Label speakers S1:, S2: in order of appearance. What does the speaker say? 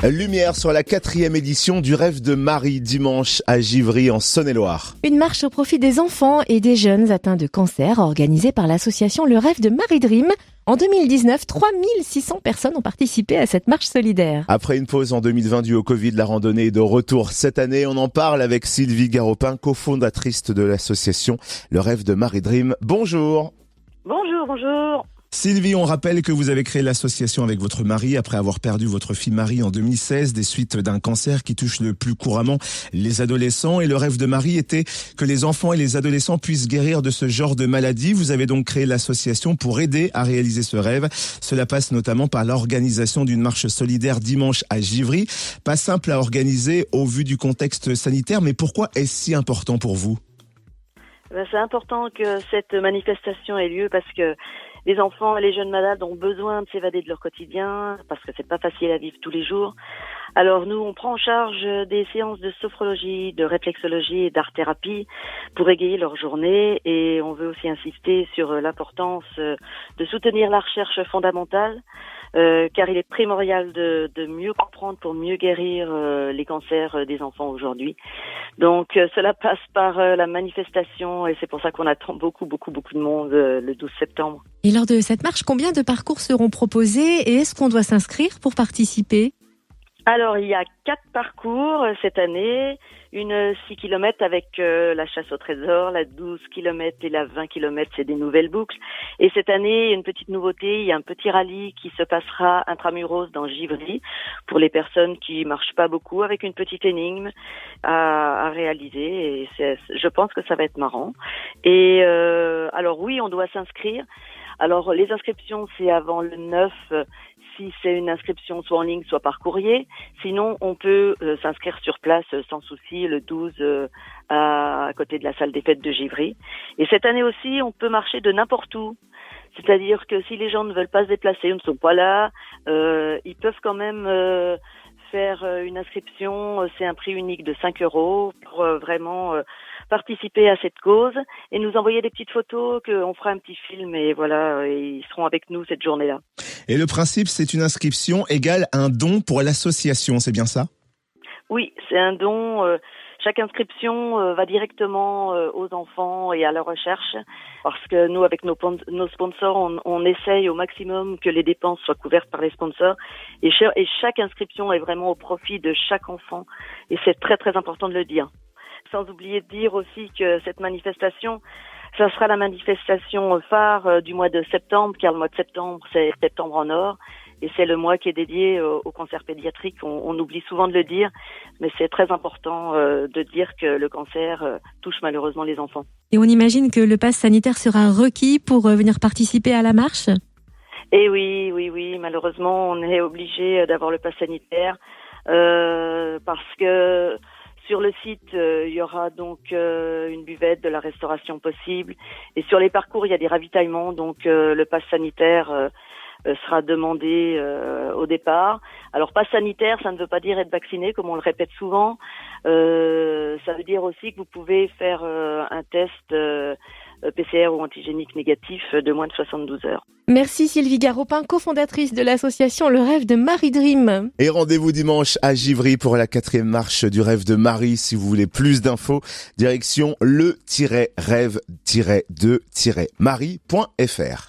S1: Lumière sur la 4e édition du Rêve de Marie, dimanche à Givry en Saône-et-Loire.
S2: Une marche au profit des enfants et des jeunes atteints de cancer organisée par l'association Le Rêve de Marie Dream. En 2019, 3600 personnes ont participé à cette marche solidaire.
S1: Après une pause en 2020 due au Covid, la randonnée est de retour cette année. On en parle avec Sylvie Garopin, cofondatrice de l'association Le Rêve de Marie Dream. Bonjour.
S3: Bonjour.
S4: Sylvie, on rappelle que vous avez créé l'association avec votre mari après avoir perdu votre fille Marie en 2016 des suites d'un cancer qui touche le plus couramment les adolescents. Et le rêve de Marie était que les enfants et les adolescents puissent guérir de ce genre de maladie. Vous avez donc créé l'association pour aider à réaliser ce rêve. Cela passe notamment par l'organisation d'une marche solidaire dimanche à Givry. Pas simple à organiser au vu du contexte sanitaire, mais pourquoi est-ce si important pour vous ?
S3: C'est important que cette manifestation ait lieu parce que les enfants et les jeunes malades ont besoin de s'évader de leur quotidien parce que c'est pas facile à vivre tous les jours. Alors nous, on prend en charge des séances de sophrologie, de réflexologie et d'art-thérapie pour égayer leur journée, et on veut aussi insister sur l'importance de soutenir la recherche fondamentale car il est primordial de mieux comprendre pour mieux guérir les cancers des enfants aujourd'hui. Donc cela passe par la manifestation, et c'est pour ça qu'on attend beaucoup de monde le 12 septembre.
S2: Et lors de cette marche, combien de parcours seront proposés et est-ce qu'on doit s'inscrire pour participer ?
S3: Alors, il y a 4 parcours cette année, une 6 km avec la chasse au trésor, la 12 km et la 20 km, c'est des nouvelles boucles. Et cette année, une petite nouveauté, il y a un petit rallye qui se passera intramuros dans Givry pour les personnes qui marchent pas beaucoup, avec une petite énigme à réaliser. Et je pense que ça va être marrant. Et alors oui, on doit s'inscrire. Alors, les inscriptions, c'est avant le 9, si c'est une inscription soit en ligne, soit par courrier. Sinon, on peut s'inscrire sur place sans souci le 12 à côté de la salle des fêtes de Givry. Et cette année aussi, on peut marcher de n'importe où. C'est-à-dire que si les gens ne veulent pas se déplacer ou ne sont pas là, ils peuvent quand même faire une inscription. C'est un prix unique de 5 € pour vraiment participer à cette cause et nous envoyer des petites photos, qu'on fera un petit film, et voilà, et ils seront avec nous cette journée-là.
S4: Et le principe, c'est une inscription égale un don pour l'association, c'est bien ça ?
S3: Oui, c'est un don. Chaque inscription va directement aux enfants et à leur recherche, parce que nous, avec nos sponsors, on essaye au maximum que les dépenses soient couvertes par les sponsors, et chaque inscription est vraiment au profit de chaque enfant, et c'est très très important de le dire. Sans oublier de dire aussi que cette manifestation, ça sera la manifestation phare du mois de septembre, car le mois de septembre, c'est Septembre en Or, et c'est le mois qui est dédié au cancer pédiatrique. On oublie souvent de le dire, mais c'est très important de dire que le cancer touche malheureusement les enfants.
S2: Et on imagine que le pass sanitaire sera requis pour venir participer à la marche ?
S3: Et oui, malheureusement, on est obligé d'avoir le pass sanitaire parce que sur le site, il y aura donc une buvette, de la restauration possible. Et sur les parcours, il y a des ravitaillements. Donc le pass sanitaire sera demandé au départ. Alors pass sanitaire, ça ne veut pas dire être vacciné, comme on le répète souvent. Ça veut dire aussi que vous pouvez faire un test PCR ou antigénique négatif de moins de 72 heures.
S2: Merci Sylvie Garopin, cofondatrice de l'association Le Rêve de Marie Dream.
S1: Et rendez-vous dimanche à Givry pour la 4e marche du Rêve de Marie. Si vous voulez plus d'infos, direction le-rêve-de-marie.fr.